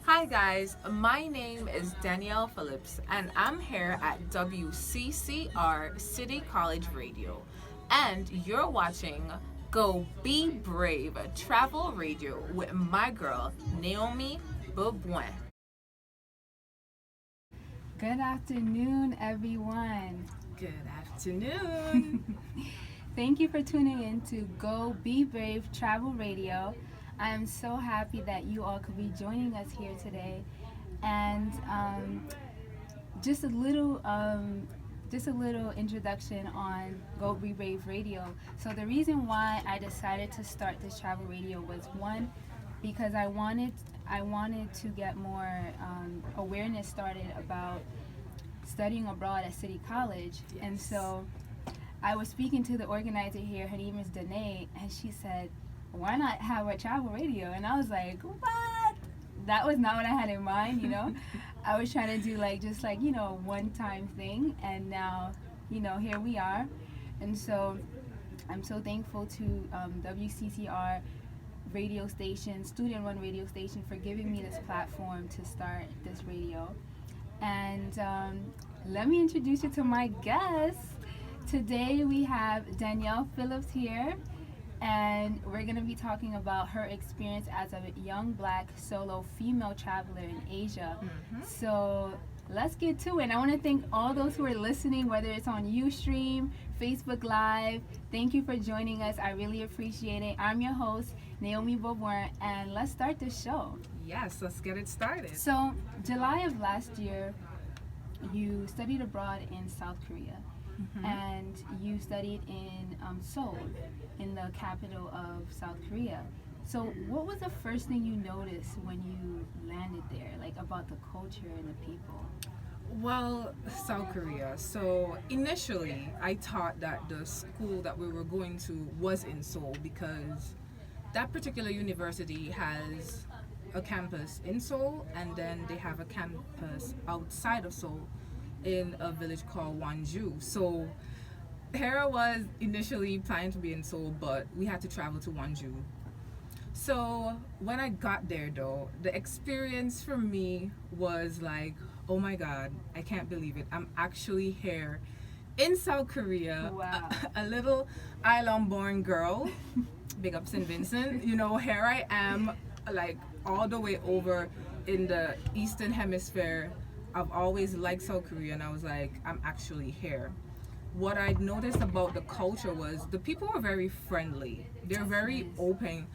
Hi guys, my name is Danielle Philips and I'm here at WCCR City College Radio. And you're watching Go Be Brave Travel Radio with my girl Naomi Beauboin. Good afternoon, everyone. Good afternoon. Thank you for tuning in to Go Be Brave Travel Radio. I am so happy that you all could be joining us here today. And just a little introduction on Go Be Brave Radio. So the reason why I decided to start this travel radio was one, because I wanted to get more awareness started about studying abroad at City College. Yes. And so I was speaking to the organizer here. Her name is Danae, and she said, why not have a travel radio? And I was like, what? That was not what I had in mind, you know. I was trying to do just one-time thing, and now, here we are. And so I'm so thankful to WCCR radio station, student-run radio station, for giving me this platform to start this radio. And let me introduce you to my guests. Today we have Danielle Philips here, and we're going to be talking about her experience as a young black solo female traveler in Asia. So let's get to it. And I want to thank all those who are listening, whether it's on Ustream, Facebook Live. Thank you for joining us. I really appreciate it. I'm your host, Naomi Beauboin, and let's start the show. Yes, let's get it started. So, July of last year, you studied abroad in South Korea. And you studied in Seoul, in the capital of South Korea. So what was the first thing you noticed when you landed there, about the culture and the people? Well, South Korea. So initially, I thought that the school that we were going to was in Seoul because that particular university has a campus in Seoul, and then they have a campus outside of Seoul in a village called Wonju. So here I was initially planning to be in Seoul, but we had to travel to Wonju. So when I got there though, the experience for me was like, oh my god, I can't believe it. I'm actually here in South Korea. Wow. A little island born girl, big up St. Vincent, here I am all the way over in the Eastern Hemisphere. I've always liked South Korea, and I was like, I'm actually here. What I noticed about the culture was the people were very friendly. They're very open.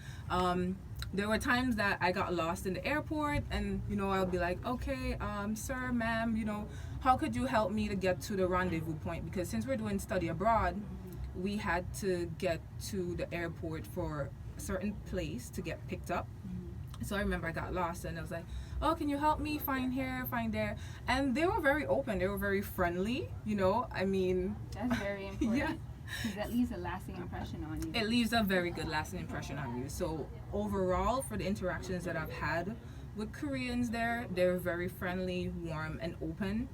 There were times that I got lost in the airport, and I'll be like, okay, sir, ma'am, how could you help me to get to the rendezvous point? Because since we're doing study abroad, we had to get to the airport for a certain place to get picked up. So I remember I got lost, and I was like, oh, can you help me find here, find there? And they were very open. They were very friendly, I mean. That's very important. Yeah. Because that leaves a lasting impression on you. It leaves a very good lasting impression on you. So overall, for the interactions that I've had with Koreans there, they're very friendly, warm, and open.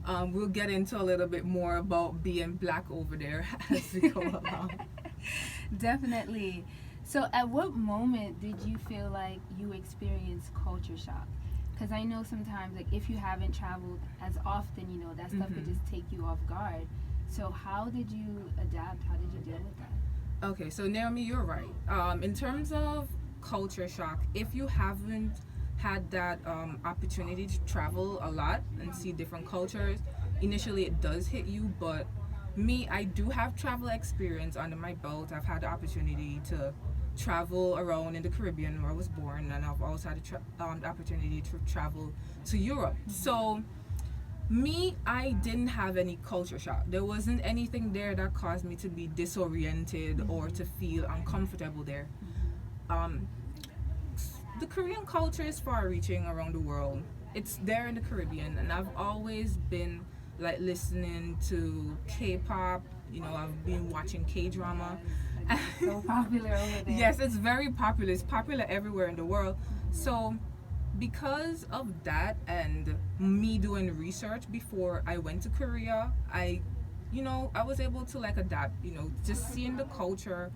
We'll get into a little bit more about being black over there as we go along. Definitely. So at what moment did you feel like you experienced culture shock? Because I know sometimes, if you haven't traveled as often, that stuff could just take you off guard. So how did you adapt? How did you deal with that? Okay, so Naomi, you're right. In terms of culture shock, if you haven't had that opportunity to travel a lot and see different cultures, initially it does hit you. But me, I do have travel experience under my belt. I've had the opportunity to travel around in the Caribbean where I was born, and I've also had the opportunity to travel to Europe. So me, I didn't have any culture shock. There wasn't anything there that caused me to be disoriented or to feel uncomfortable there. The Korean culture is far-reaching around the world. It's there in the Caribbean, and I've always been listening to K-pop. I've been watching K-drama. So popular over there. Yes, it's very popular. It's popular everywhere in the world. So because of that and me doing research before I went to Korea, I was able to adapt, just seeing the culture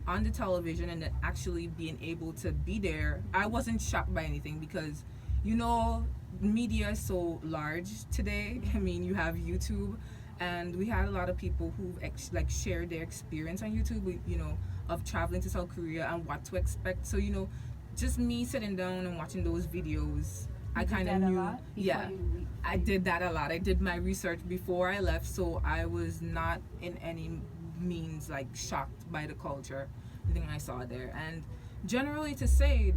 on the television and then actually being able to be there. I wasn't shocked by anything because you know, media is so large today. I mean, you have YouTube, and we had a lot of people who like shared their experience on YouTube, you know, of traveling to South Korea and what to expect. So, you know, just me sitting down and watching those videos, I You did kind of that a knew. lot before Yeah, I did that a lot. I did my research before I left, so I was not in any means like shocked by the culture, the thing I saw there. And generally, to say,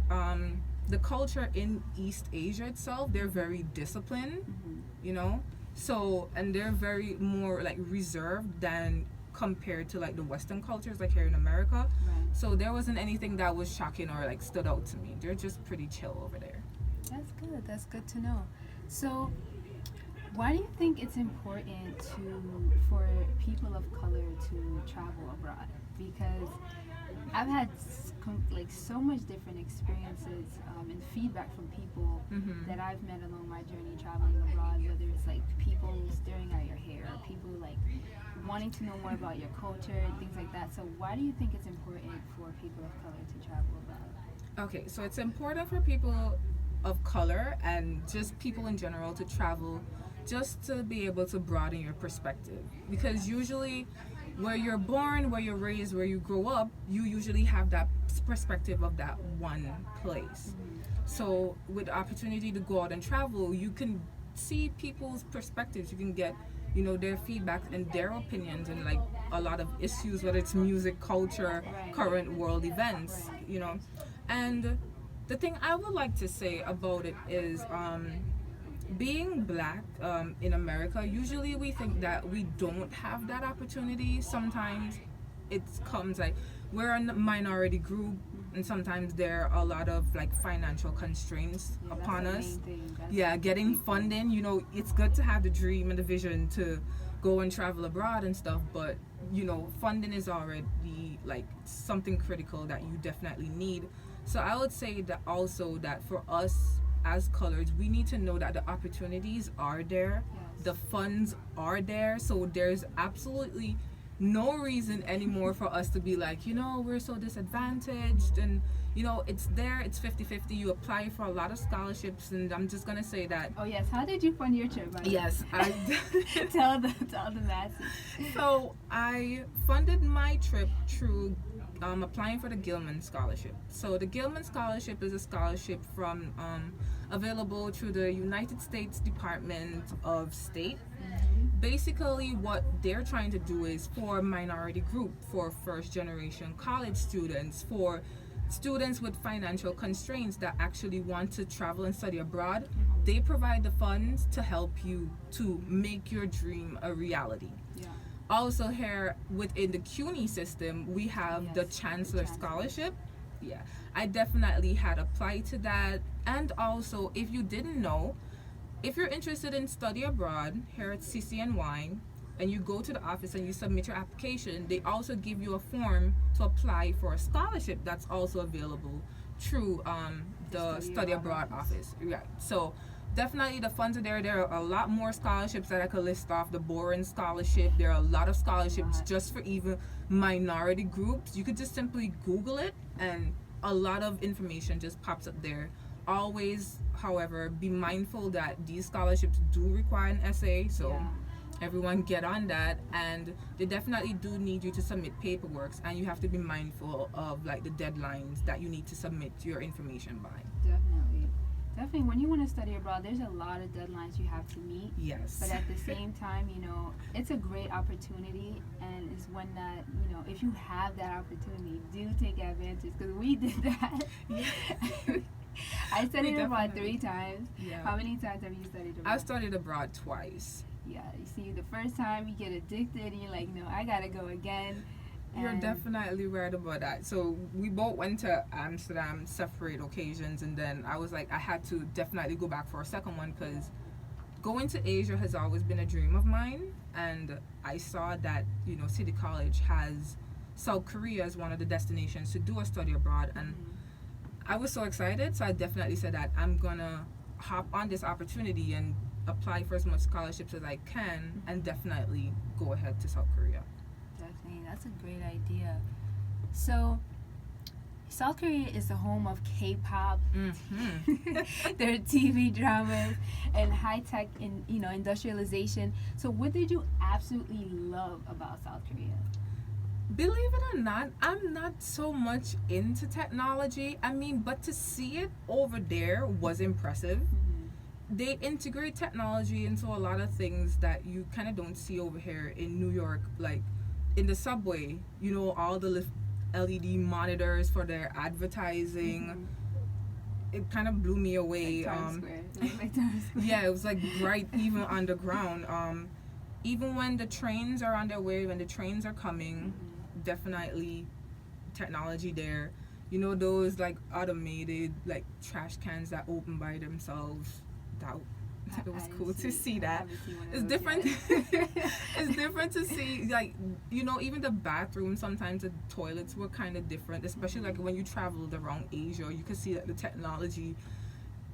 the culture in East Asia itself, they're very disciplined, Mhm. you know. So, and they're very more like reserved than compared to like the Western cultures, like here in America. Right. So there wasn't anything that was shocking or like stood out to me. They're just pretty chill over there. That's good. That's good to know. So, why do you think it's important for people of color to travel abroad? Because I've had like so much different experiences and feedback from people Mm-hmm. that I've met along my journey traveling abroad. Whether it's like people staring at your hair, or people like wanting to know more about your culture and things like that. So, why do you think it's important for people of color to travel abroad? Okay, so it's important for people of color and just people in general to travel just to be able to broaden your perspective. Because usually, where you're born, where you're raised, where you grow up, you usually have that perspective of that one place. So, with the opportunity to go out and travel, you can see people's perspectives. You can get, you know, their feedback and their opinions and like a lot of issues, whether it's music, culture, Right. current world events, Right. you know. And the thing I would like to say about it is, being black in America, usually we think that we don't have that opportunity. Sometimes it comes like we're a minority group, and sometimes there are a lot of like financial constraints Yeah, upon that's the us. main thing. That's Yeah, the getting main thing. funding, you know, it's good to have the dream and the vision to go and travel abroad and stuff, but you know, funding is already like something critical that you definitely need. So I would say that also that for us as colors, we need to know that the opportunities are there, Yes. the funds are there, so there's absolutely no reason anymore for us to be like, you know, we're so disadvantaged. And you know, it's there, it's 50-50. You apply for a lot of scholarships, and I'm just gonna say that Oh yes. How did you fund your trip? By the way? yes, I tell the masses. so I funded my trip through applying for the Gilman Scholarship. So the Gilman Scholarship is a scholarship from available through the United States Department of State. Basically, what they're trying to do is for minority group, for first generation college students, for students with financial constraints that actually want to travel and study abroad, they provide the funds to help you to make your dream a reality. Yeah. Also here within the CUNY system, we have the Yes, the Chancellor Chancellor. Scholarship. Yeah, I definitely had applied to that. And also, if you didn't know, if you're interested in study abroad here at CCNY, and you go to the office and you submit your application, they also give you a form to apply for a scholarship that's also available through the study abroad office. Yeah. So definitely the funds are there. There are a lot more scholarships that I could list off. The Boren Scholarship. There are a lot of scholarships just for even minority groups. You could just simply Google it, and a lot of information just pops up there. Always, however, be mindful that these scholarships do require an essay. So Yeah. everyone get on that, and they definitely do need you to submit paperwork, and you have to be mindful of like the deadlines that you need to submit your information by. Definitely. Definitely. When you want to study abroad, there's a lot of deadlines you have to meet. Yes. But at the same time, you know, it's a great opportunity, and it's one that, you know, if you have that opportunity, do take advantage, because we did that. I studied abroad definitely- 3 times. Yeah. How many times have you studied abroad? I studied abroad twice. Yeah, you see, the first time you get addicted, and you're like, no, I gotta go again. You're And definitely right about that. So we both went to Amsterdam separate occasions, and then I was like, I had to definitely go back for a second one, because going to Asia has always been a dream of mine. And I saw that, you know, City College has South Korea as one of the destinations to do a study abroad, and I was so excited. So I definitely said that I'm gonna hop on this opportunity and apply for as much scholarships as I can, and definitely go ahead to South Korea. Definitely, that's a great idea. So, South Korea is the home of K-pop, Mm-hmm. their TV dramas, and high-tech industrialization. So what did you absolutely love about South Korea? Believe it or not, I'm not so much into technology. I mean, but to see it over there was impressive. They integrate technology into a lot of things that you kind of don't see over here in New York, like in the subway, all the LED monitors for their advertising. It kind of blew me away. Like Times Square. Like Times Square. Yeah, it was like bright even underground. Even when the trains are on their way, when the trains are coming, definitely technology there. Those like automated like trash cans that open by themselves. It was cool to see that. It's different. It's different to see, like, even the bathroom, sometimes the toilets were kind of different, especially like when you traveled around Asia. You could see that the technology,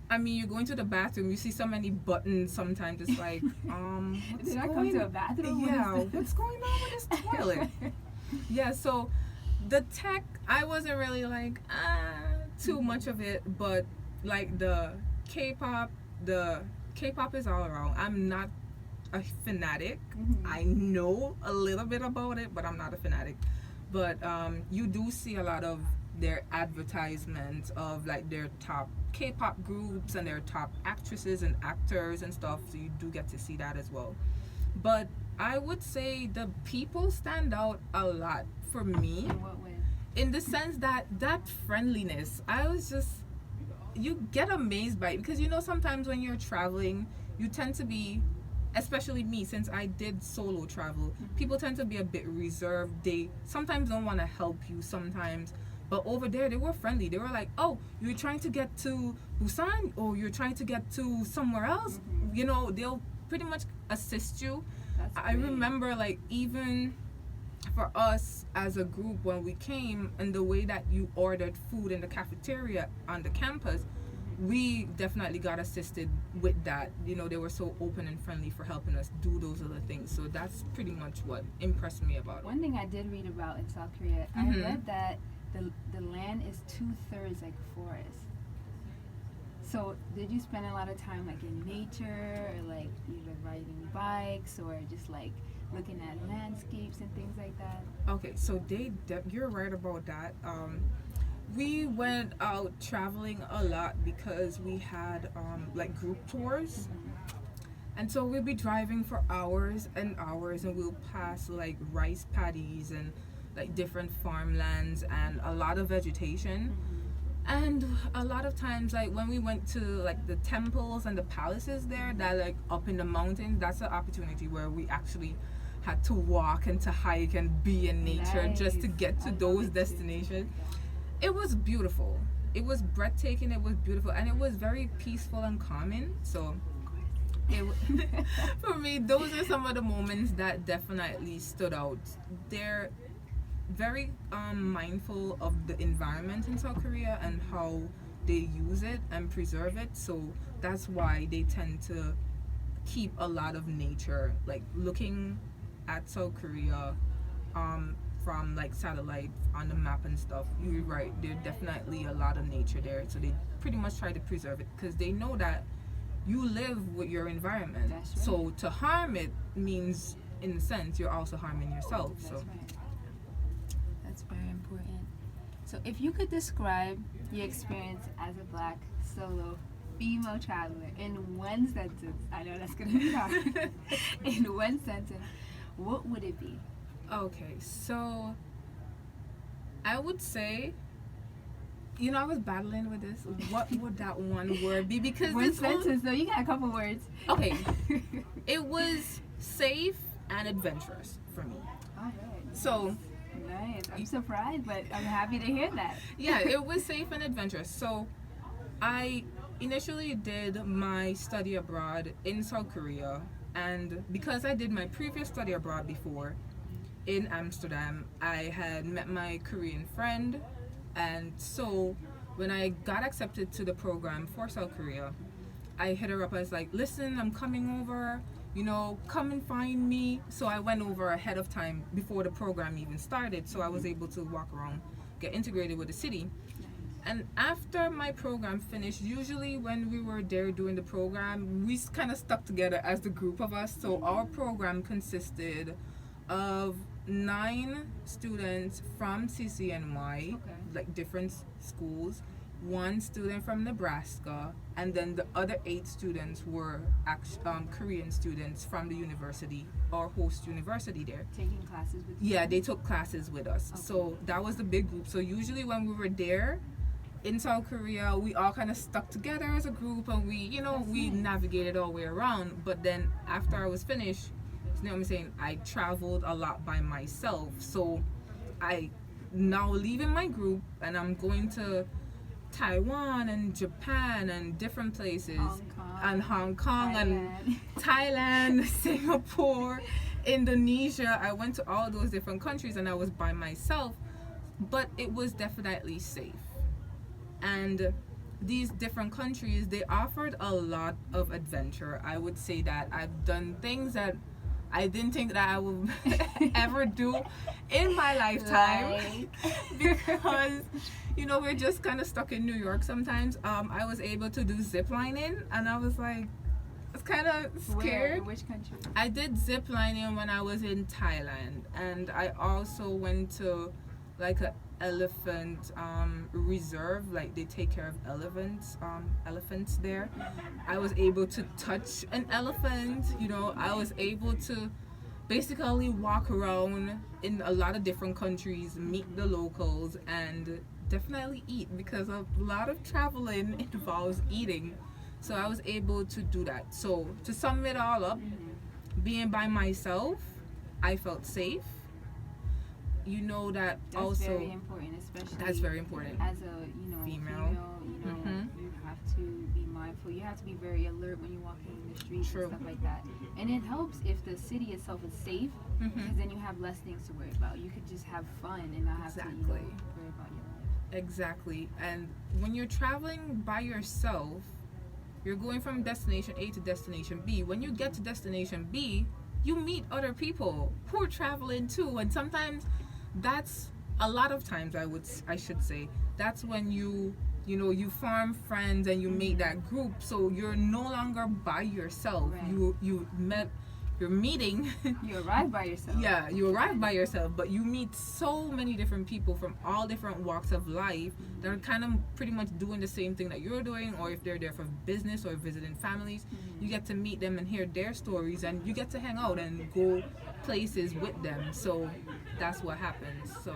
I mean, you're going to the bathroom, you see so many buttons sometimes. It's like, what's Did I come to a bathroom? Yeah, what's going on with this toilet? Yeah, so the tech, I wasn't really like, too much of it, but like the K-pop is all around. I'm not a fanatic. I know a little bit about it, but I'm not a fanatic. But you do see a lot of their advertisements of like their top K-pop groups and their top actresses and actors and stuff, so you do get to see that as well. But I would say the people stand out a lot for me. In what way? In the sense that friendliness, I was just, you get amazed by it, because sometimes when you're traveling, you tend to be, especially me, since I did solo travel, people tend to be a bit reserved. They sometimes don't want to help you sometimes, but over there they were friendly. They were like, oh, you're trying to get to Busan, or you're trying to get to somewhere else. They'll pretty much assist you. I remember, like, even for us as a group when we came, and the way that you ordered food in the cafeteria on the campus, we definitely got assisted with that. They were so open and friendly for helping us do those other things. So that's pretty much what impressed me about it. One thing I did read about in South Korea, I read that the land is 2/3 like forest. So did you spend a lot of time like in nature, or like either riding bikes, or just like looking at landscapes and things like that? Okay, so you're right about that. We went out traveling a lot because we had like group tours, and so we'd be driving for hours and hours, and we'll pass like rice paddies and like different farmlands and a lot of vegetation. And a lot of times, like when we went to like the temples and the palaces there, that like up in the mountains, that's an opportunity where we actually had to walk and to hike and be in nature just to get to those destinations. It was beautiful. It was breathtaking. It was beautiful, and it was very peaceful and calming. So for me, those are some of the moments that definitely stood out. They're very mindful of the environment in South Korea and how they use it and preserve it. So that's why they tend to keep a lot of nature. Like looking at South Korea from like satellite on the map and stuff, you're right, there's definitely a lot of nature there. So they pretty much try to preserve it because they know that you live with your environment. That's right. So to harm it means, in a sense, you're also harming yourself. That's So right. That's very important. So if you could describe your experience as a Black solo female traveler in one sentence, I know that's gonna be hard. In one sentence, what would it be? okay, so I would say, I was battling with this. What would that one word be? Because One it's sentence, though. You got a couple words. okay. It was safe and adventurous for me. All right. So Nice. I'm surprised, but I'm happy to hear that. yeah, it was safe and adventurous. So I initially did my study abroad in South Korea, and because I did my previous study abroad before in Amsterdam, I had met my Korean friend, and so when I got accepted to the program for South Korea, I hit her up. I was like, listen, I'm coming over, come and find me. So I went over ahead of time before the program even started, so I was able to walk around, get integrated with the city. And after my program finished, usually when we were there doing the program, we kind of stuck together as the group of us. So our program consisted of 9 students from CCNY, like different schools, 1 student from Nebraska, and then the other 8 students were Korean students from the university or host university there. Taking classes with you? Yeah, they took classes with us. Okay. So that was the big group. So usually when we were there in South Korea, we all kind of stuck together as a group, and we navigated all the way around. But then after I was finished, you know what I'm saying, I traveled a lot by myself. So I now leaving my group, and I'm going to Taiwan and Japan and different places, Hong Kong Thailand. and Thailand, Singapore, Indonesia. I went to all those different countries, and I was by myself, but it was definitely safe. And these different countries, they offered a lot of adventure. I would say that I've done things that I didn't think that I would ever do in my lifetime. Because, you know, we're just kind of stuck in New York sometimes. I was able to do zip lining, and I was like, I was kind of scared. Where? Which country? I did zip lining when I was in Thailand, and I also went to like a elephant reserve. Like they take care of elephants there. I was able to touch an elephant. You know, I was able to basically walk around in a lot of different countries, meet the locals, and definitely eat, because a lot of traveling involves eating. So I was able to do that. So to sum it all up, being by myself, I felt safe. You know that That's also very important, especially that's very important. as a Female. you have to be mindful. You have to be very alert when you're walking in the streets True. and stuff like that. And it helps if the city itself is safe, because then you have less things to worry about. You could just have fun and not have to Exactly. worry about your life. Exactly. And when you're traveling by yourself, you're going from destination A to destination B. When you get to destination B, you meet other people who are traveling too, and sometimes that's a lot of times I should say that's when you form friends and you make that group, so you're no longer by yourself. Right. You're meeting You arrive by yourself. yeah, you arrive by yourself, but you meet so many different people from all different walks of life that are kind of pretty much doing the same thing that you're doing, or if they're there for business or visiting families, you get to meet them and hear their stories, and you get to hang out and go places with them. So that's what happens. So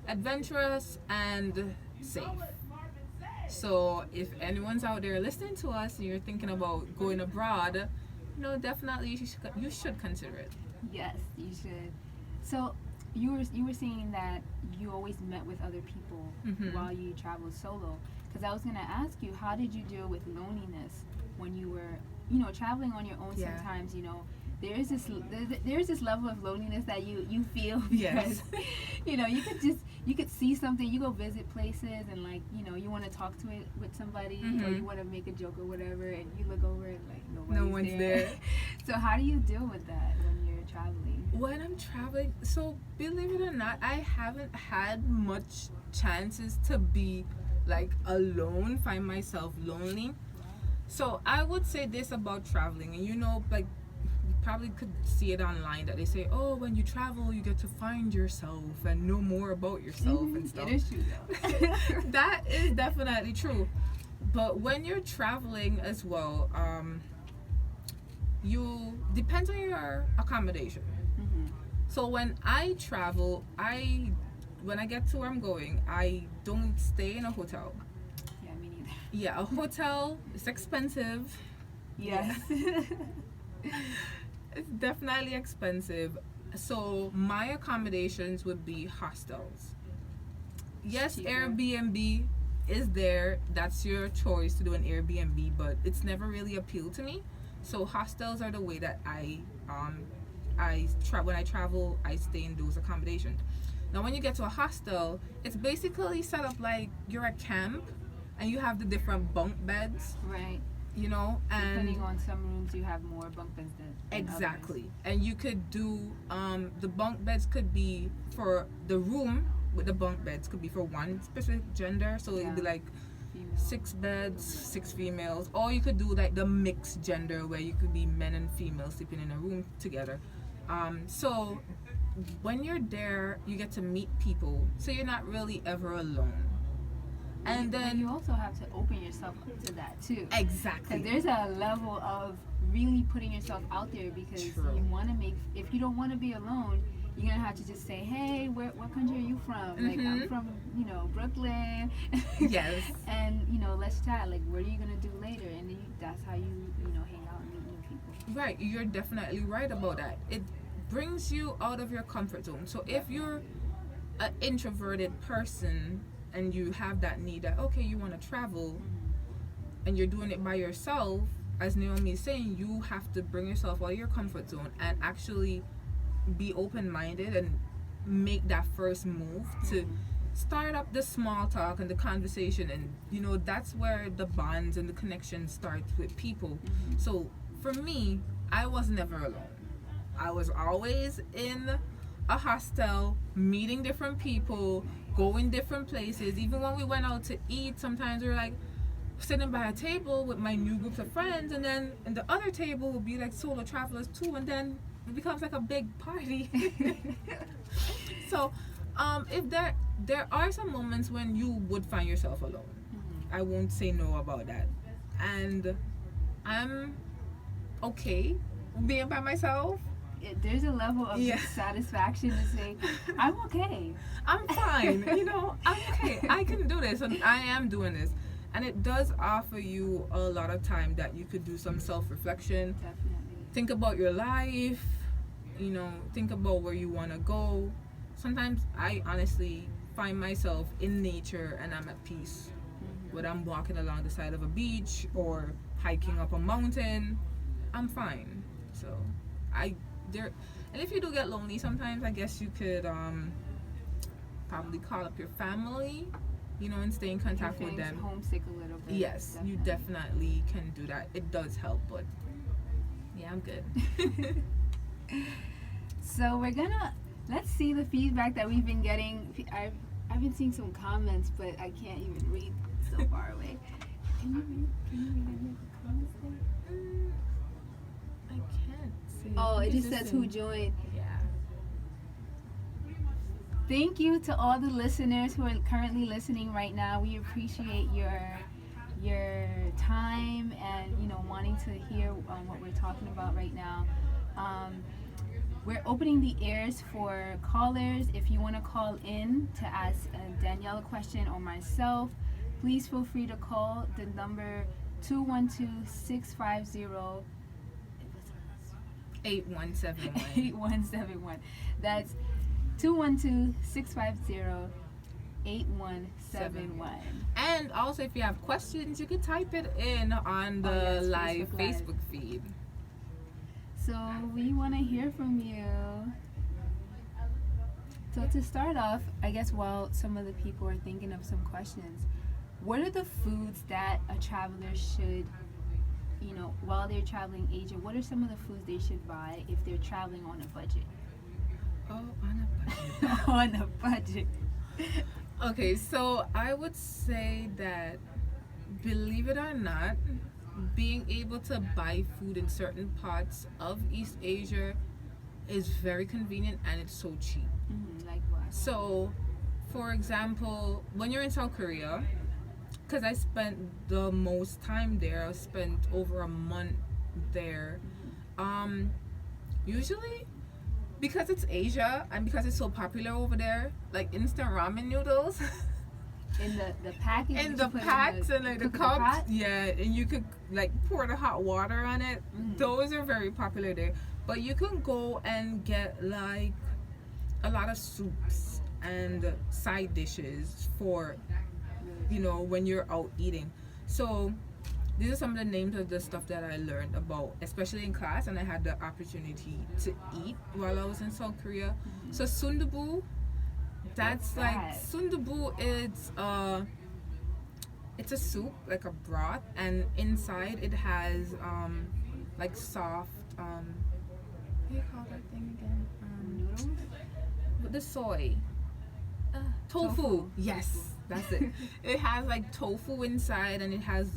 adventurous and safe. So if anyone's out there listening to us and you're thinking about going abroad, definitely you should consider it. Yes, you should. So you were saying that you always met with other people while you traveled solo. Because I was gonna ask you, how did you deal with loneliness when you were, traveling on your own? Yeah. Sometimes, there's this level of loneliness that you feel because Yes. you could see something, you go visit places, and you want to talk to it with somebody, or you want to make a joke or whatever, and you look over and No one's there. So how do you deal with that when you're traveling? When I'm traveling, so believe it or not, I haven't had much chances to be like alone, find myself lonely. So I would say this about traveling, and like you probably could see it online that they say, oh, when you travel you get to find yourself and know more about yourself and stuff. It is true though. That is definitely true. But when you're traveling as well, you depends on your accommodation. So when I travel, when I get to where I'm going, I don't stay in a hotel. Yeah, me neither. Yeah, a hotel is expensive. Yes. It's definitely expensive. So my accommodations would be hostels. Yes, Cheaper. Airbnb is there. That's your choice to do an Airbnb, but it's never really appealed to me. So hostels are the way that when I travel, I stay in those accommodations. Now when you get to a hostel, it's basically set up like you're at camp, and you have the different bunk beds, Right. and Depending on some rooms, you have more bunk beds than exactly. others. And you could do the bunk beds could be for the room, with the bunk beds could be for one specific gender, so it'd be Yeah. like Female. 6 beds, 6 females, or you could do like the mixed gender where you could be men and females sleeping in a room together. So when you're there, you get to meet people, so you're not really ever alone. And But then you also have to open yourself up to that too. exactly, Because there's a level of really putting yourself out there, because True. you want to make, if you don't want to be alone, you're going to have to just say, hey, what country are you from? Like, I'm Mhm. from, Brooklyn. Yes. And, let's chat. Like, what are you going to do later? And then that's how you, hang out and meet new people. Right, you're definitely right about that. It brings you out of your comfort zone. So if you're an introverted person and you have that need that, okay, you want to travel and you're doing it by yourself, as Naomi is saying, you have to bring yourself out of your comfort zone and actually be open-minded and make that first move to start up the small talk and the conversation. And that's where the bonds and the connection starts with people. So for me, I was never alone. I was always in a hostel, meeting different people, going different places. Even when we went out to eat, sometimes we were like sitting by a table with my new groups of friends, and then in the other table would be like solo travelers too, and then it becomes like a big party. So if there are some moments when you would find yourself alone, I won't say no about that, and I'm okay being by myself. There's a level of Yeah. just satisfaction to say, I'm okay. I'm fine. I'm okay. I can do this, and I am doing this. And it does offer you a lot of time that you could do some self-reflection. Definitely. Think about your life. Think about where you want to go. Sometimes I honestly find myself in nature and I'm at peace. Whether I'm walking along the side of a beach or hiking up a mountain, I'm fine. So and if you do get lonely sometimes, I guess you could probably call up your family, and stay in contact with them. Homesick a little bit. Yes, you definitely can do that. It does help, but yeah, I'm good. So let's see the feedback that we've been getting. I've been seeing some comments, but I can't even read so far away. Can you read any of the comments there? I can't see. Oh, it It's just says who joined. Yeah. Thank you to all the listeners who are currently listening right now. We appreciate your time and wanting to hear what we're talking about right now. We're opening the ears for callers. If you want to call in to ask Danielle a question or myself, please feel free to call the number 212-650 8171. 8171. That's 212-650-8171. And also, if you have questions, you can type it in on the yes, live Facebook Live. Facebook feed. So we want to hear from you. So to start off, I guess while some of the people are thinking of some questions, what are the foods that a traveler should, while they're traveling Asia, what are some of the foods they should buy if they're traveling on a budget? Oh, on a budget. On a budget. Okay, so I would say that, believe it or not, being able to buy food in certain parts of East Asia is very convenient and it's so cheap. Like what? So, for example, when you're in South Korea, because I spent the most time there, I spent over a month there. Usually, because it's Asia and because it's so popular over there, like instant ramen noodles. In the package. In the packs and like the cups, yeah, and you could like pour the hot water on it. Those are very popular there. But you can go and get like a lot of soups and side dishes for when you're out eating. So these are some of the names of the stuff that I learned about, especially in class, and I had the opportunity to eat while I was in South Korea. So sundubu. That's like sundubu. It's a soup, like a broth, and inside it has like soft what do you call that thing again? Noodles? With the soy Tofu. Yes, that's it. It has like tofu inside, and it has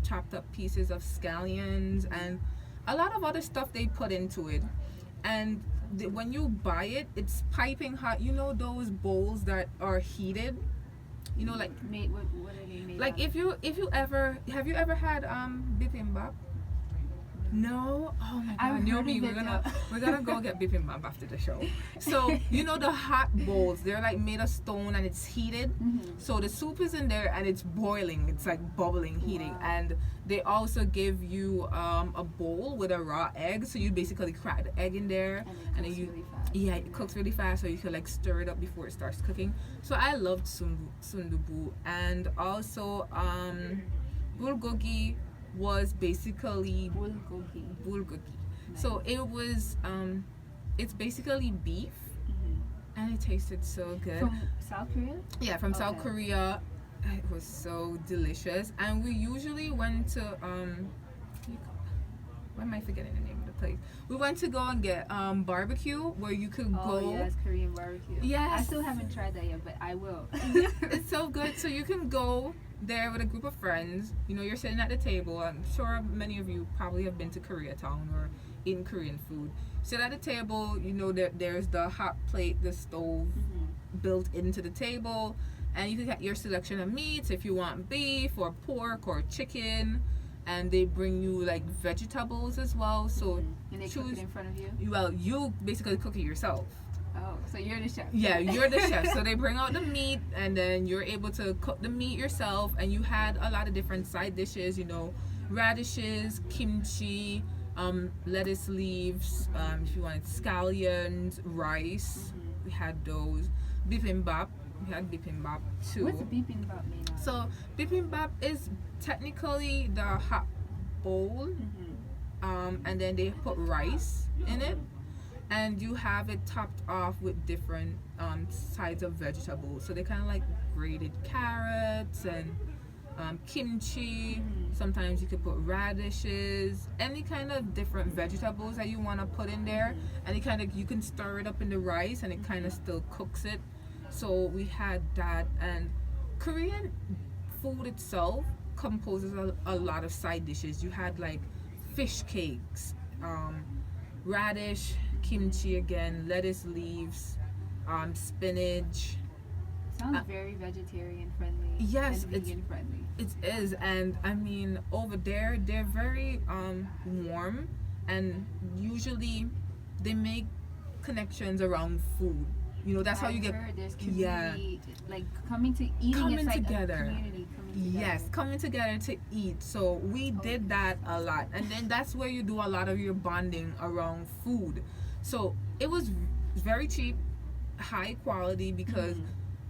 chopped up pieces of scallions and a lot of other stuff they put into it. And when you buy it, it's piping hot. You know those bowls that are heated. You know, like Made what are they made like of? if you ever have you ever had bibimbap? No. Oh my I've God, heard Naomi, of we're it, gonna though. we're gonna go get bibimbap after the show. So you know the hot bowls, they're like made of stone and it's heated. So the soup is in there and it's boiling. It's like bubbling, heating. Wow. And they also give you a bowl with a raw egg. So you basically crack the egg in there, And then it you cooks really fast. yeah, it cooks really fast, so you can like stir it up before it starts cooking. So I loved sundubu, and also bulgogi was basically Bulgogi. bulgogi. So it was it's basically beef, and it tasted so good. From South Korea? Yeah, from South Okay. Korea. It was so delicious, and we usually went to why am I forgetting the name of the place? We went to go and get barbecue where you could Oh, go. yes, Korean barbecue. Yes. I still haven't tried that yet, but I will. It's so good. So you can go there with a group of friends. You know, you're sitting at the table. I'm sure many of you probably have been to Koreatown or eaten Korean food. Sit at the table. You know, there's the hot plate, the stove built into the table, and you can get your selection of meats if you want beef or pork or chicken. And they bring you like vegetables as well. So And they cook choose. it in front of you? Well, you basically cook it yourself. Oh, so you're the chef. Yeah, you're the chef. So they bring out the meat, and then you're able to cook the meat yourself. And you had a lot of different side dishes, you know, radishes, kimchi, lettuce leaves, if you wanted scallions, rice. We had those. Bibimbap. We had bibimbap too. What's bibimbap made of? So bibimbap is technically the hot bowl, and then they put rice in it, and you have it topped off with different sides of vegetables. So they kind of like grated carrots and kimchi. Sometimes you could put radishes, any kind of different vegetables that you want to put in there, and you can stir it up in the rice, and it kind of still cooks it. So we had that, and Korean food itself composes a lot of side dishes. You had like fish cakes, radish, kimchi again, lettuce leaves, spinach. Sounds very vegetarian friendly. Yes, and vegan friendly. It is, and I mean over there they're very warm, and usually they make connections around food. You know, that's how you get Heard there's community, like coming to eating. Coming it's like together. A community coming together. Yes, coming together to eat. So we did that a lot, and then that's where you do a lot of your bonding around food. So it was very cheap, high quality, because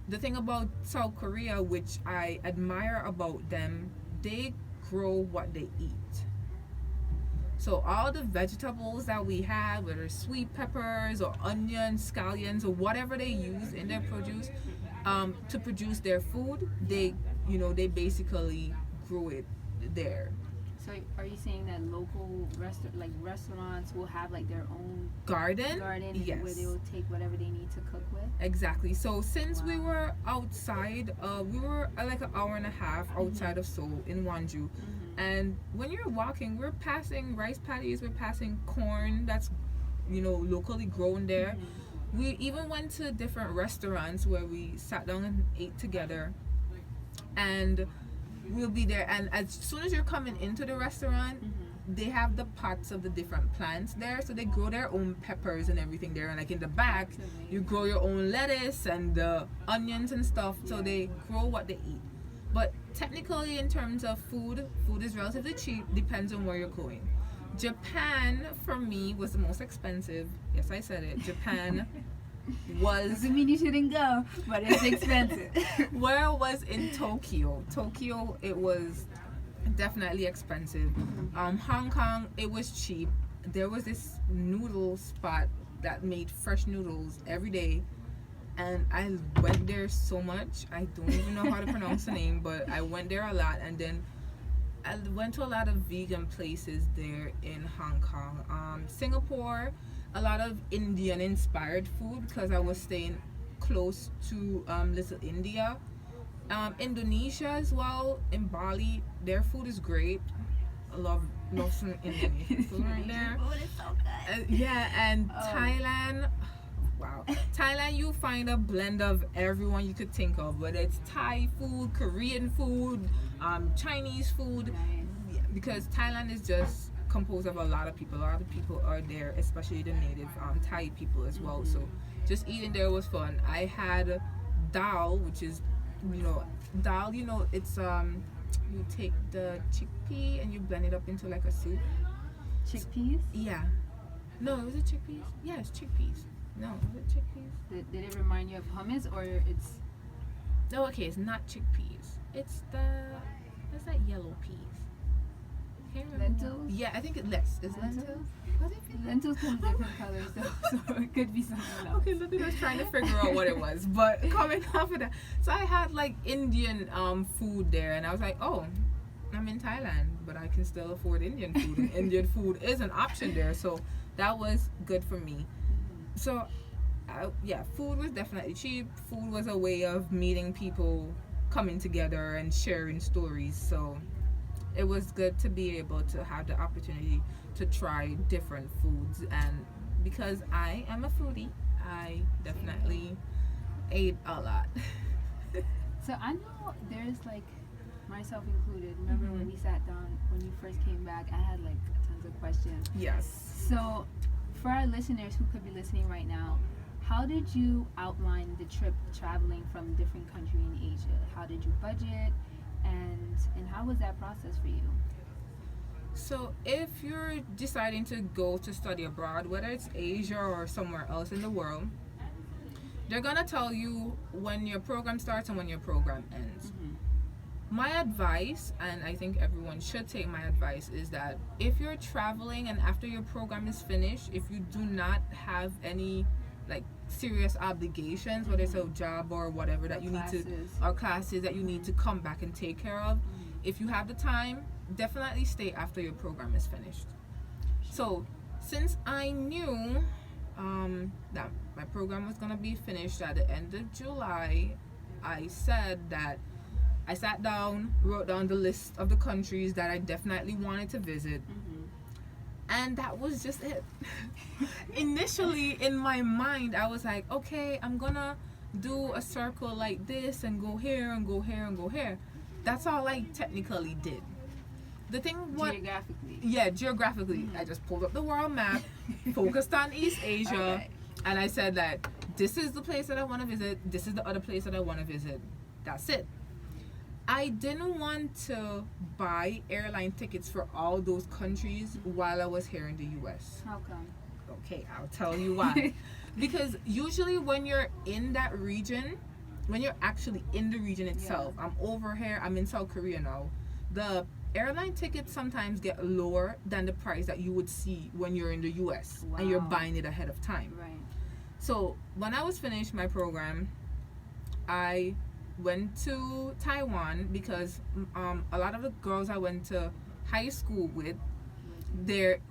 the thing about South Korea, which I admire about them, they grow what they eat. So all the vegetables that we have, whether sweet peppers or onions, scallions, or whatever they use in their produce, to produce their food, they basically grow it there. So are you saying that local restaurants will have like their own Garden? Yes. where they will take whatever they need to cook with? Exactly. So since we were outside, we were like an hour and a half outside of Seoul in Wonju. And when you're walking, we're passing rice paddies, we're passing corn that's, locally grown there. We even went to different restaurants where we sat down and ate together. And we'll be there. And as soon as you're coming into the restaurant, they have the pots of the different plants there. So they grow their own peppers and everything there. And like in the back, you grow your own lettuce and the onions and stuff. So they grow what they eat. But technically, in terms of food is relatively cheap, depends on where you're going. Japan, for me, was the most expensive. Yes, I said it. Japan was... Doesn't mean you shouldn't go, but it's expensive. Where I was in Tokyo, it was definitely expensive. Hong Kong, it was cheap. There was this noodle spot that made fresh noodles every day. And I went there so much. I don't even know how to pronounce the name, but I went there a lot. And then I went to a lot of vegan places there in Hong Kong. Singapore, a lot of Indian inspired food because I was staying close to Little India. Indonesia as well, in Bali, their food is great. I love some Indonesian food right there. Food is so good. Yeah, and Oh. Thailand. Wow. Thailand, you find a blend of everyone you could think of, whether it's Thai food, Korean food, Chinese food. Nice. Yeah, because Thailand is just composed of a lot of people. A lot of people are there, especially the native Thai people as well. So just eating there was fun. I had dal, which is, dal. It's you take the chickpea and you blend it up into like a soup. Chickpeas? Yeah. No, was it chickpeas? Yeah, it's chickpeas. No, was it chickpeas? Did it remind you of hummus or it's No, okay, it's not chickpeas. It's what's that yellow peas? Can't remember. lentils? Yeah, I think it's lentils. Lentils? Was it Lentils come in different colors though, so it could be something else. Okay, look at us trying to figure out what it was. But coming off of that, so I had like Indian food there, and I was like, oh, I'm in Thailand, but I can still afford Indian food, and Indian food is an option there. So that was good for me. So, yeah, food was definitely cheap. Food was a way of meeting people, coming together, and sharing stories. So it was good to be able to have the opportunity to try different foods. And because I am a foodie, I definitely ate a lot. So I know there's like, myself included, remember when we sat down, when you first came back, I had like tons of questions. Yes. So for our listeners who could be listening right now, how did you outline the trip traveling from different country in Asia? How did you budget, and how was that process for you? So if you're deciding to go to study abroad, whether it's Asia or somewhere else in the world, they're gonna tell you when your program starts and when your program ends. My advice, and I think everyone should take my advice, is that if you're traveling and after your program is finished, if you do not have any like serious obligations, whether it's a job or whatever that you need to, or classes that you need to come back and take care of, if you have the time, definitely stay after your program is finished. So since I knew that my program was gonna be finished at the end of July, I said that I sat down, wrote down the list of the countries that I definitely wanted to visit, and that was just it. Initially, in my mind, I was like, okay, I'm gonna do a circle like this and go here and go here and go here. That's all I technically did. The thing, Geographically. Yeah, geographically. I just pulled up the world map, focused on East Asia, Okay. and I said that this is the place that I want to visit, this is the other place that I want to visit. That's it. I didn't want to buy airline tickets for all those countries while I was here in the US. How come? Okay, I'll tell you why. Because usually when you're in that region, when you're actually in the region itself, I'm over here, I'm in South Korea now, the airline tickets sometimes get lower than the price that you would see when you're in the US and you're Wow. buying it ahead of time. Right. So when I was finished my program, I went to Taiwan because a lot of the girls I went to high school with, they're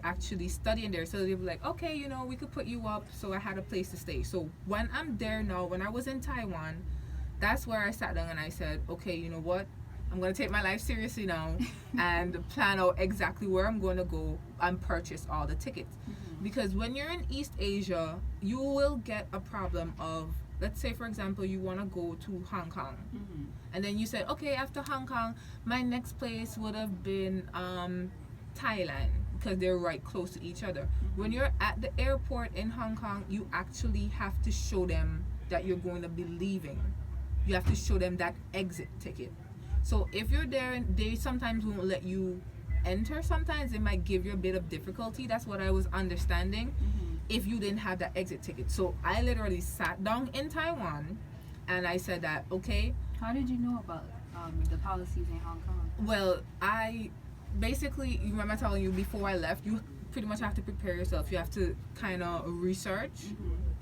actually studying there, so they were like, okay, we could put you up. So I had a place to stay. So when I'm there now, when I was in Taiwan, that's where I sat down and I said, okay, you know what, I'm gonna take my life seriously now and plan out exactly where I'm going to go and purchase all the tickets. Because when you're in East Asia, you will get a problem of, let's say for example you want to go to Hong Kong, and then you said, okay, after Hong Kong my next place would have been Thailand, because they're right close to each other. When you're at the airport in Hong Kong, you actually have to show them that you're going to be leaving. You have to show them that exit ticket. So if you're there and they sometimes won't let you enter, sometimes it might give you a bit of difficulty. That's what I was understanding, if you didn't have that exit ticket. So I literally sat down in Taiwan and I said that, okay. How did you know about the policies in Hong Kong? Well, I basically, you remember telling you before I left, you pretty much have to prepare yourself. You have to kind of research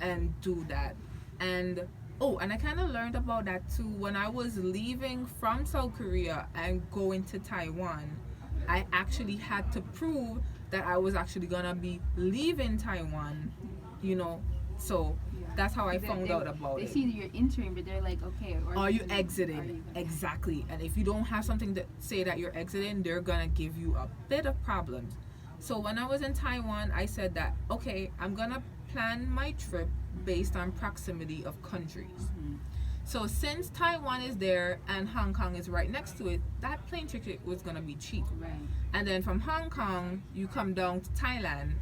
and do that. And I kind of learned about that too when I was leaving from South Korea and going to Taiwan. I actually had to prove that I was actually gonna be leaving Taiwan, so That's how I found out about they it. see that you're entering, but they're like, okay, Are you are exiting? you gonna- Exactly. And if you don't have something to say that you're exiting, they're gonna give you a bit of problems. So when I was in Taiwan, I said that okay, I'm gonna plan my trip based on proximity of countries. So since Taiwan is there and Hong Kong is right next to it, that plane ticket was gonna be cheap. Right. And then from Hong Kong, you come down to Thailand.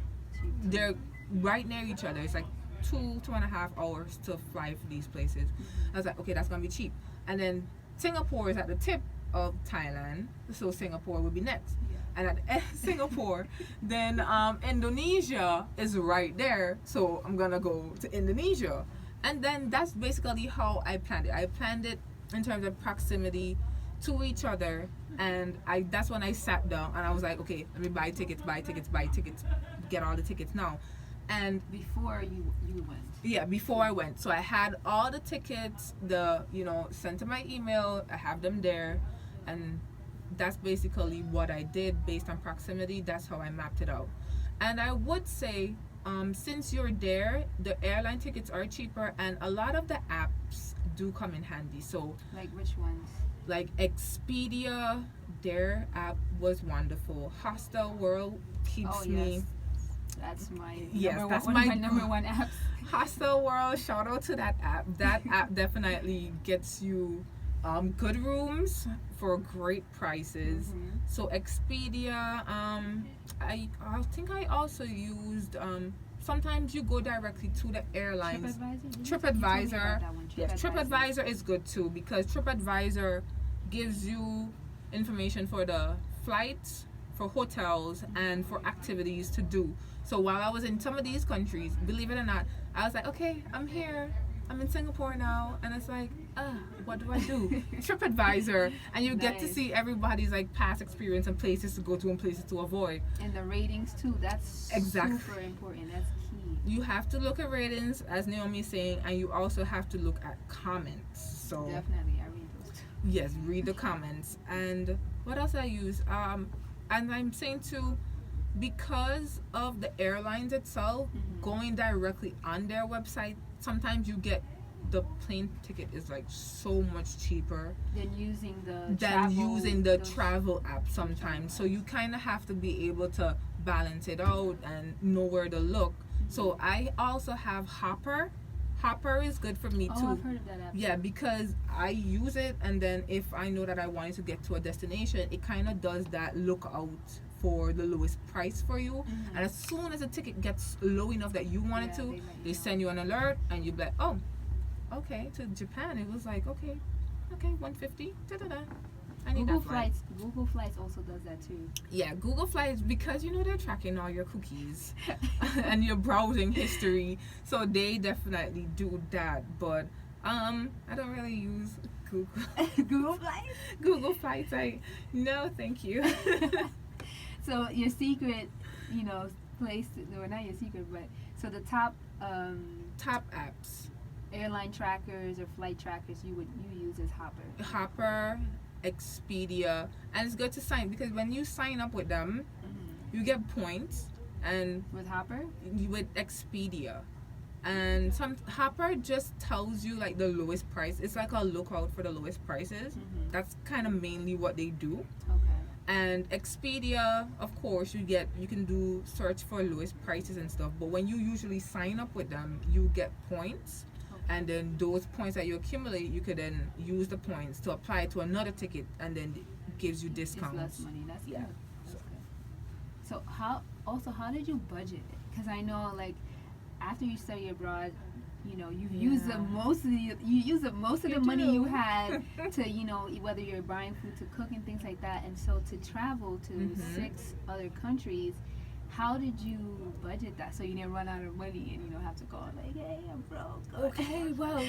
They're right near each other. It's like 2.5 hours to fly for these places. I was like, okay, that's gonna be cheap. And then Singapore is at the tip of Thailand, so Singapore would be next. And at Singapore, then Indonesia is right there, so I'm gonna go to Indonesia. And then that's basically how I planned it. I planned it in terms of proximity to each other, and that's when I sat down and I was like, okay, let me buy tickets, get all the tickets now. And Before you went. yeah, before I went, so I had all the tickets, sent to my email. I have them there, and that's basically what I did based on proximity. That's how I mapped it out. And I would say, since you're there, the airline tickets are cheaper, and a lot of the apps do come in handy. So Like which ones? like Expedia, their app was wonderful. Hostel World keeps me. That's my Yes, number that's one, my one of my number one apps. Hostel World, shout out to that app. That app definitely gets you good rooms for great prices. So Expedia, I think I also used sometimes you go directly to the airlines. TripAdvisor. Yes, TripAdvisor is good too, because TripAdvisor gives you information for the flights, for hotels, and for activities to do. So while I was in some of these countries, believe it or not, I was like, okay, I'm here. I'm in Singapore now, and it's like, what do I do? TripAdvisor, and you get to see everybody's like past experience and places to go to and places to avoid. And the ratings too. That's super important. That's key. You have to look at ratings, as Naomi is saying, and you also have to look at comments. So Definitely, I read those too. yes, read the comments. And what else I use? And I'm saying too, because of the airlines itself, going directly on their website, sometimes you get the plane ticket is like so much cheaper than using the travel app sometimes. So you kind of have to be able to balance it out and know where to look. So I also have Hopper. Hopper is good for me too. I've heard of that app. Yeah, because I use it, and then if I know that I wanted to get to a destination, it kind of does that lookout for the lowest price for you. And as soon as the ticket gets low enough that you want it to, they send you an alert, and you're like, oh, okay, to Japan it was like, okay, 150, da-da-da. I need Google that flight. Google Flights also does that too. Yeah, Google Flights, because they're tracking all your cookies and your browsing history, so they definitely do that. But I don't really use Google Google Flights. Google Flights. No, thank you. So your secret, place, or not your secret, but so the top apps. Airline trackers or flight trackers you use is Hopper, Expedia, and it's good to sign, because when you sign up with them, you get points. And with Hopper, with Expedia, and Hopper just tells you like the lowest price. It's like a lookout for the lowest prices. That's kind of mainly what they do. Okay. And Expedia, of course, you can do search for lowest prices and stuff. But when you usually sign up with them, you get points. And then those points that you accumulate, you could then use the points to apply to another ticket, and then it gives you discounts. It's less money. That's yeah. Good. That's good. So how did you budget it? Because I know, like, after you study abroad, you've used up most of the money you had to, whether you're buying food to cook and things like that. And so to travel to 6 other countries, how did you budget that so you didn't run out of money and you don't have to go like, hey, I'm broke? Okay, well,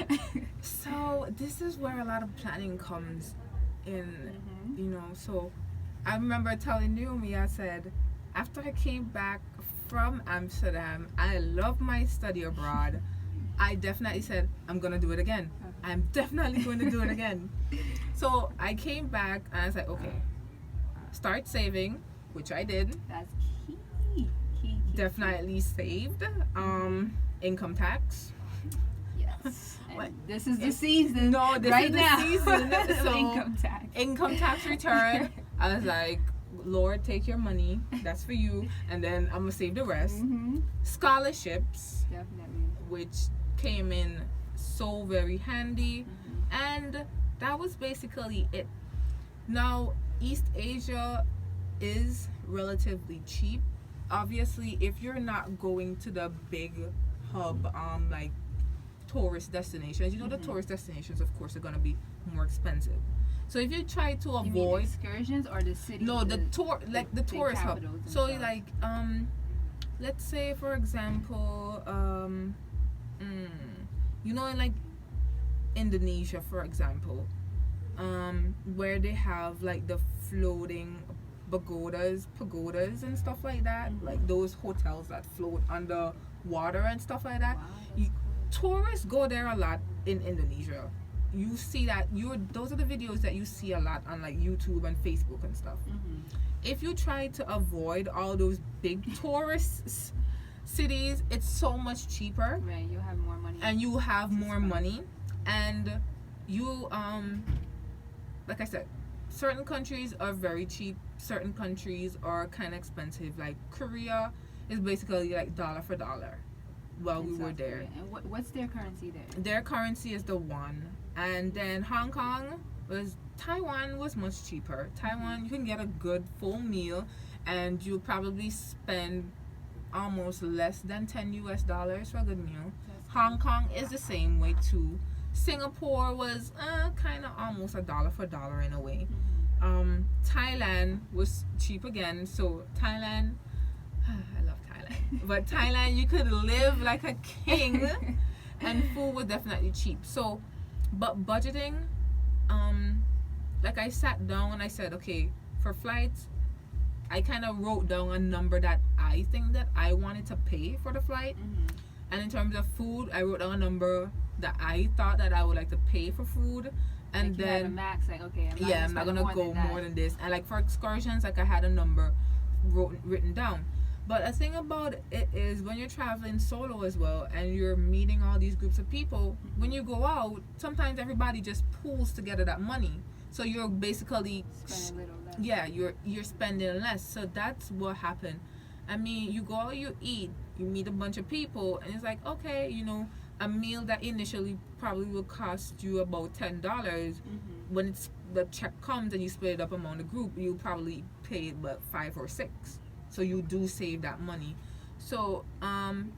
so this is where a lot of planning comes in, So I remember telling Naomi, I said, after I came back from Amsterdam, I love my study abroad. I definitely said, I'm going to do it again. I'm definitely going to do it again. So I came back and I was like, okay, start saving, which I did. That's key. Definitely saved. Income tax. And this is the season. No, this right is now. the season. So income tax return. I was like, Lord, take your money. That's for you. And then I'm gonna save the rest. Mm-hmm. Scholarships, Definitely. which came in so very handy, Mm-hmm. and that was basically it. Now, East Asia is relatively cheap. Obviously, if you're not going to the big hub, like tourist destinations, you know, the Mhm. tourist destinations, of course, are gonna be more expensive. So if you try to You mean avoid, excursions or the city? no, the tour, like the big tourist hub. capitals and So stuff. like, let's say for example, you know, in like Indonesia, for example, where they have like the floating pagodas and stuff like that, Mhm. like those hotels that float under water and stuff like that. Wow, that's You, cool. tourists go there a lot in Indonesia. You see that those are the videos that you see a lot on like YouTube and Facebook and stuff. Mhm. If you try to avoid all those big tourist cities, it's so much cheaper Right, you'll have more money. and you have to more spend. money, and you like I said, certain countries are very cheap, certain countries are kind of expensive. Like Korea is basically like dollar for dollar while In we were South there. Korea. And what's their currency there? Their currency is the won, and then Taiwan was much cheaper. Taiwan, you can get a good full meal and you'll probably spend almost less than $10 for a good meal. That's Hong Kong is the same way too. Singapore was kind of almost a dollar for dollar in a way. Mhm. Thailand was cheap again. So Thailand, I love Thailand, but Thailand you could live like a king, and food was definitely cheap. So, but budgeting, like I sat down and I said, okay, for flights, I kind of wrote down a number that I think that I wanted to pay for the flight. Mhm. And in terms of food, I wrote down a number that I thought that I would like to pay for food. And Like you had a then, max, like, okay, I'm not yeah, I'm not spend gonna go that. more than this. And like for excursions, like I had a number written down. But the thing about it is when you're traveling solo as well and you're meeting all these groups of people, when you go out, sometimes everybody just pools together that money. So you're basically Spend a little less. yeah, you're spending less. So that's what happened. I mean, you go out, you eat, you meet a bunch of people, and it's like, okay, you know, a meal that initially probably will cost you about $10, Mhm. when the check comes and you split it up among the group, you probably pay about 5 or 6. So you do save that money. So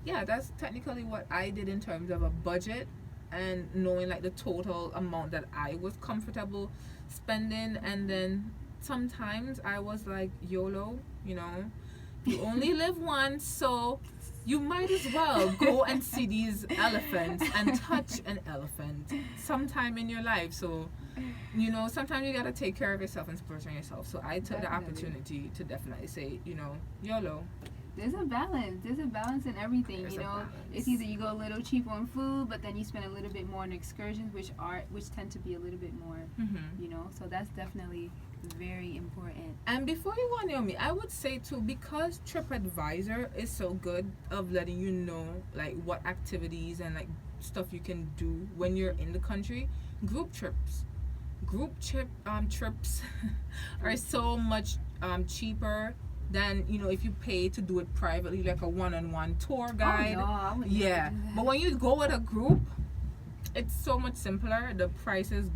yeah, that's technically what I did in terms of a budget and knowing like the total amount that I was comfortable spending. And then sometimes I was like, YOLO, you know, you only live once, so you might as well go and see these elephants and touch an elephant sometime in your life. So, you know, sometimes you gotta take care of yourself and splurge on yourself. So I took the Definitely. opportunity to definitely say, you know, YOLO. There's a balance. There's a balance in everything. There's you a know, balance. it's either you go a little cheap on food, but then you spend a little bit more on excursions, which tend to be a little bit more. Mm-hmm. You know, so that's definitely very important. And before you go on, Naomi, I would say too, because TripAdvisor is so good of letting you know like what activities and like stuff you can do when you're in the country. Trips are so much cheaper than, you know, if you pay to do it privately, like a one-on-one tour guide. Oh, no, I wouldn't Yeah, do that. but when you go with a group, it's so much simpler. The prices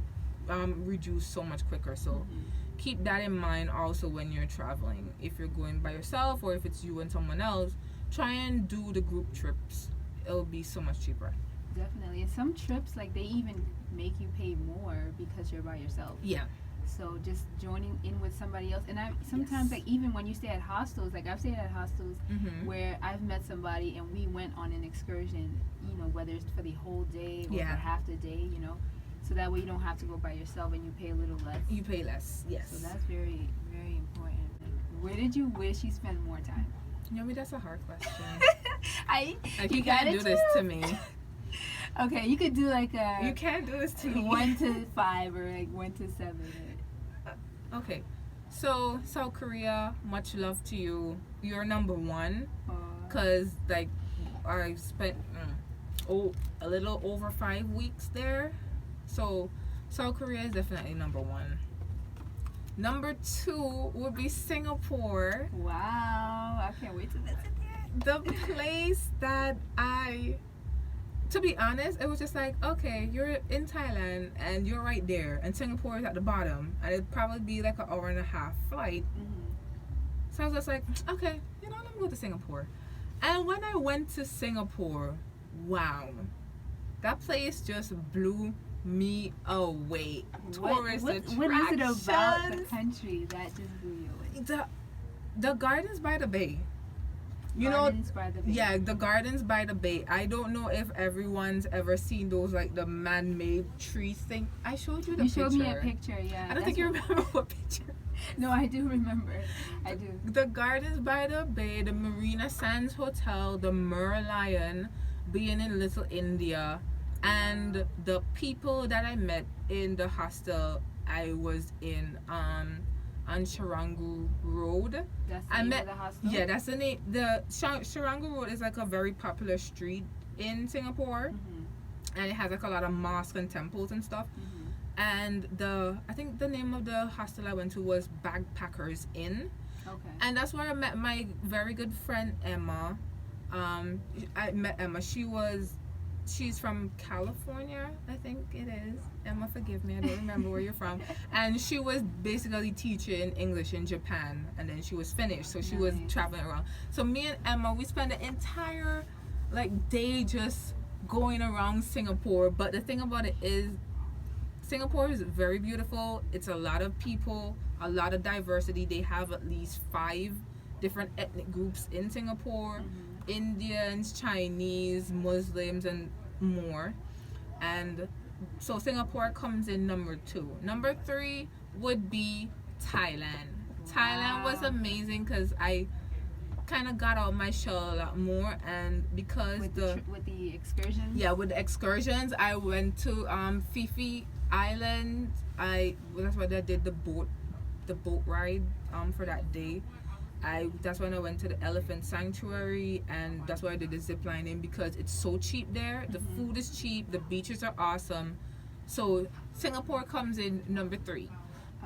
reduce so much quicker. So Mhm. keep that in mind also when you're traveling. If you're going by yourself or if it's you and someone else, try and do the group trips. It'll be so much cheaper. Definitely. And some trips, like, they even make you pay more because you're by yourself. Yeah. So just joining in with somebody else. And I sometimes, Yes. like, even when you stay at hostels, like, I've stayed at hostels Mm-hmm. where I've met somebody and we went on an excursion, you know, whether it's for the whole day or Yeah. for half the day, you know. So that way you don't have to go by yourself and you pay a little less. You pay less. Yes. So that's very, very important. Like, where did you wish you spent more time? Naomi, that's a hard question. Like, you you can't gotta do this to choose. me. Okay, you could do like a You can't do this to me. 1 to 5 or like 1 to 7. Okay. So, South Korea, much love to you. You're number one. Or, Because, like, I spent... a little over 5 weeks there. So South Korea is definitely number one. Number two would be Singapore. Wow, I can't wait to visit there. The place that to be honest, it was just like, okay, you're in Thailand and you're right there, and Singapore is at the bottom, and it'd probably be like an hour and a half flight. So I was just like, okay, let me go to Singapore. And when I went to Singapore, wow, that place just blew me away. Tourist attractions. What is it about the country that just blew you away? The gardens by the bay. Gardens by the bay. Yeah, the gardens by the bay. I don't know if everyone's ever seen those, like the man-made trees thing. I showed you the picture. You showed me a picture, yeah. I don't think you remember what picture. No, I do remember. I do. The gardens by the bay, the Marina Sands Hotel, the Merlion, being in Little India, and the people that I met in the hostel I was in on Sharangu Road. That's the name of the hostel? Yeah, that's the name. The Sharangu Road is like a very popular street in Singapore, and it has like a lot of mosques and temples and stuff. And I think the name of the hostel I went to was Backpackers Inn. Okay. And that's where I met my very good friend Emma. I met Emma. She's from California, I think it is. Emma, forgive me, I don't remember where you're from. And she was basically teaching English in Japan, and then she was finished, so she was traveling around. So me and Emma, we spent the entire day just going around Singapore. But the thing about it is, Singapore is very beautiful. It's a lot of people, a lot of diversity. They have at least 5 different ethnic groups in Singapore. Indians, Chinese, Muslims, and more. And so Singapore comes in number 2. Number 3 would be Thailand. Wow. Thailand was amazing because I kind of got out my shell a lot more, and because with the excursions. Yeah, with the excursions, I went to Phi Island. That's why I did the boat ride for that day. That's when I went to the elephant sanctuary, and that's why I did the zip lining, because it's so cheap there. The food is cheap, the beaches are awesome. So Singapore comes in number 3.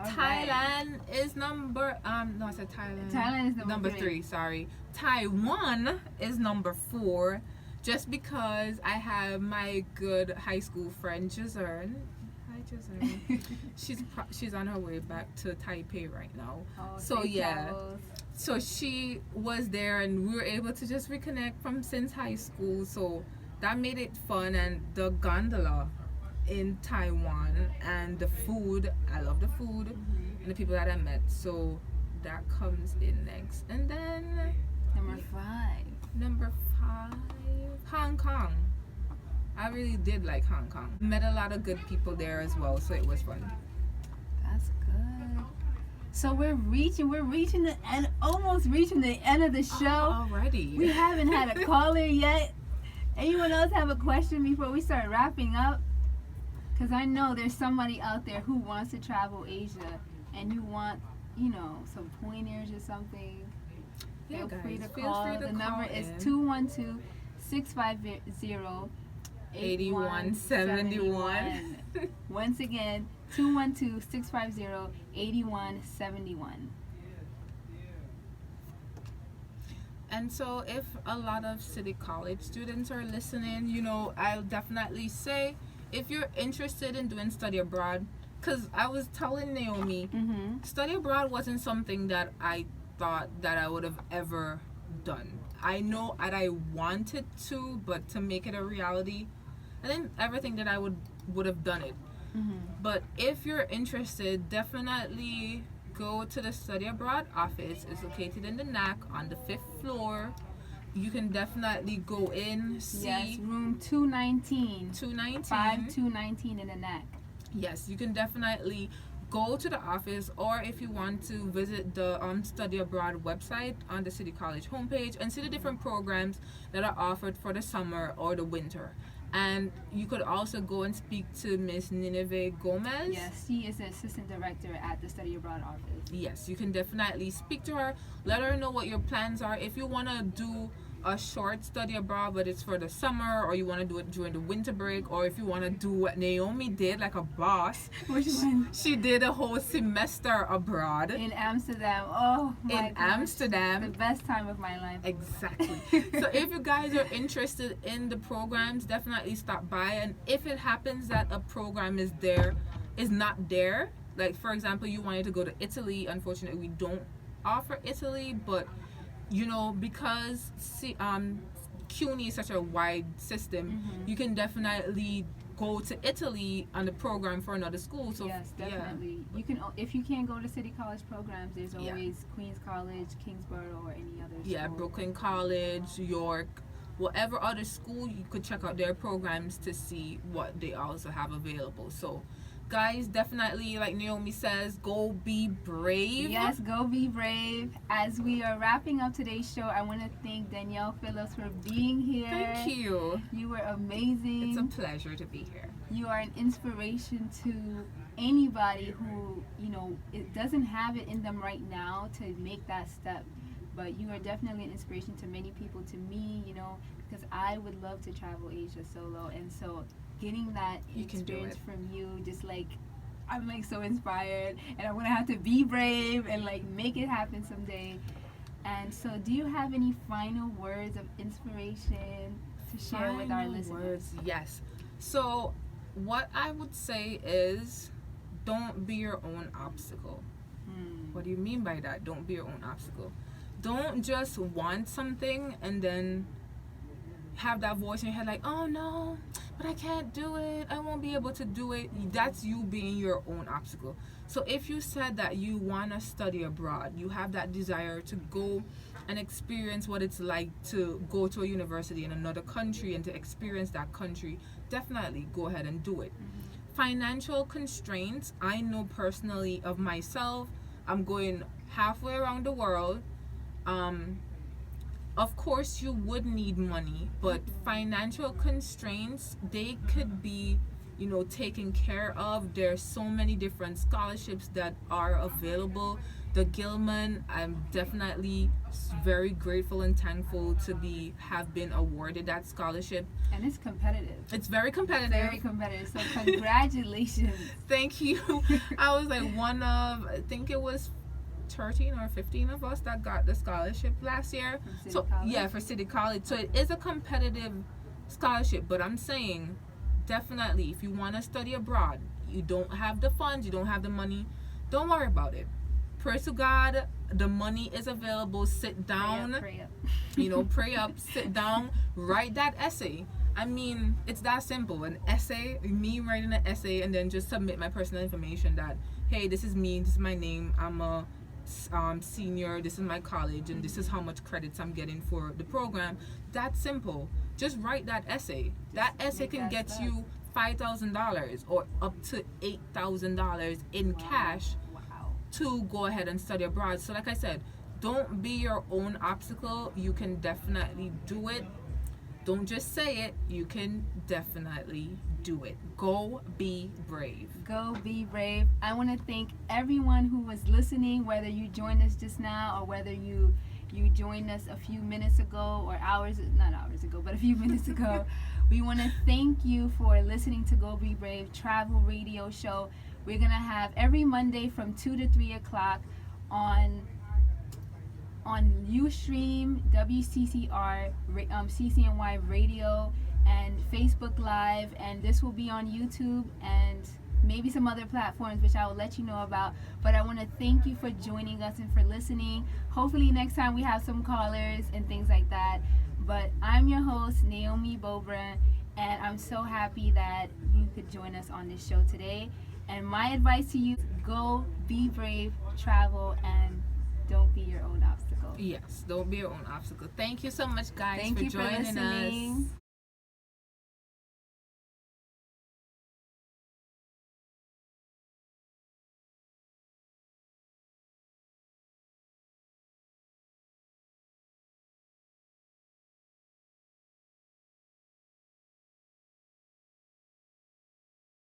Thailand is number no, I said Thailand. Thailand is number 3. Sorry. Taiwan is number 4, just because I have my good high school friend Jazern. She's on her way back to Taipei right now. So yeah. So she was there, and we were able to just reconnect since high school. So that made it fun, and the gondola in Taiwan, and the food. I love the food and the people that I met. So that comes in next. And then number 5, Hong Kong. I really did like Hong Kong. Met a lot of good people there as well, so it was fun. That's good. So we're reaching the end, almost reaching the end of the show. Already. We haven't had a caller yet. Anyone else have a question before we start wrapping up? Because I know there's somebody out there who wants to travel Asia, and you want, some pointers or something. Yeah, Feel guys, free to call. The number is 212-650-8171. Once again, 212-650-8171. And so if a lot of City College students are listening, I'll definitely say, if you're interested in doing study abroad, because I was telling Naomi, study abroad wasn't something that I thought that I would have ever done. I know that I wanted to, but to make it a reality, I didn't ever think that I would have done it. But if you're interested, definitely go to the study abroad office. It's located in the NAC on the 5th floor. You can definitely go in, see. Yes, room 219. 5219 in the NAC. Yes, you can definitely go to the office, or if you want to visit the study abroad website on the City College homepage and see the different programs that are offered for the summer or the winter. And you could also go and speak to Miss Nineveh Gomez. Yes, she is the assistant director at the study abroad office. Yes, you can definitely speak to her, let her know what your plans are. If you want to do a short study abroad, but it's for the summer, or you want to do it during the winter break, or if you want to do what Naomi did, like a boss. Which one? She did a whole semester abroad. In Amsterdam. Oh my In gosh. Amsterdam. The best time of my life. Exactly. So if you guys are interested in the programs, definitely stop by. And if it happens that a program is not there, like for example, you wanted to go to Italy, unfortunately we don't offer Italy, but because CUNY is such a wide system, you can definitely go to Italy on the program for another school. So yes, definitely. You can, if you can't go to City College programs, there's always Queens College, Kingsborough, or any other school. Yeah, Brooklyn College, York, whatever other school, you could check out their programs to see what they also have available. So guys, definitely, like Naomi says, go be brave. Yes, go be brave. As we are wrapping up today's show, I want to thank Danielle Philips for being here. Thank you. You were amazing. It's a pleasure to be here. You are an inspiration to anybody who, it doesn't have it in them right now to make that step. But you are definitely an inspiration to many people, to me, because I would love to travel Asia solo. And so getting that experience from you, just like, I'm like so inspired, and I'm gonna have to be brave and like make it happen someday. And so do you have any final words of inspiration to share with our listeners? Yes. So what I would say is, don't be your own obstacle. What do you mean by that? Don't be your own obstacle. Don't just want something and then have that voice in your head like, oh no, but I can't do it, I won't be able to do it. That's you being your own obstacle. So if you said that you want to study abroad, you have that desire to go and experience what it's like to go to a university in another country and to experience that country, definitely go ahead and do it. Financial constraints, I know personally of myself, I'm going halfway around the world. Of course you would need money, but financial constraints, they could be taken care of. There's so many different scholarships that are available. The Gilman, I'm definitely very grateful and thankful to have been awarded that scholarship. And it's competitive. It's very competitive. Very competitive. So congratulations. Thank you. I was like one of, I think it was 13 or 15 of us that got the scholarship last year. For City College. So it is a competitive scholarship, but I'm saying definitely if you want to study abroad, you don't have the funds, you don't have the money, don't worry about it. Pray to God, the money is available. Sit down, pray up. Pray up, sit down, write that essay. I mean, it's that simple. An essay, me writing an essay, and then just submit my personal information that, hey, this is me, this is my name, I'm a senior, this is my college, and this is how much credits I'm getting for the program. That's simple. Just write that essay. That essay can get you $5,000 or up to $8,000 in cash to go ahead and study abroad. So like I said, don't be your own obstacle. You can definitely do it. Don't just say it, you can definitely do it. Go be brave. Go be brave. I want to thank everyone who was listening, whether you joined us just now or whether you joined us a few minutes ago or not hours ago, but a few minutes ago. We want to thank you for listening to Go Be Brave Travel Radio Show. We're going to have every Monday from 2 to 3 o'clock on Ustream, WCCR, CCNY Radio, and Facebook Live, and this will be on YouTube and maybe some other platforms which I will let you know about. But I want to thank you for joining us and for listening. Hopefully next time we have some callers and things like that. But I'm your host, Naomi Bobra, and I'm so happy that you could join us on this show today. And my advice to you, go be brave, travel, and don't be your own obstacle. Yes, don't be your own obstacle. Thank you so much, guys, Thank for you for joining listening. us.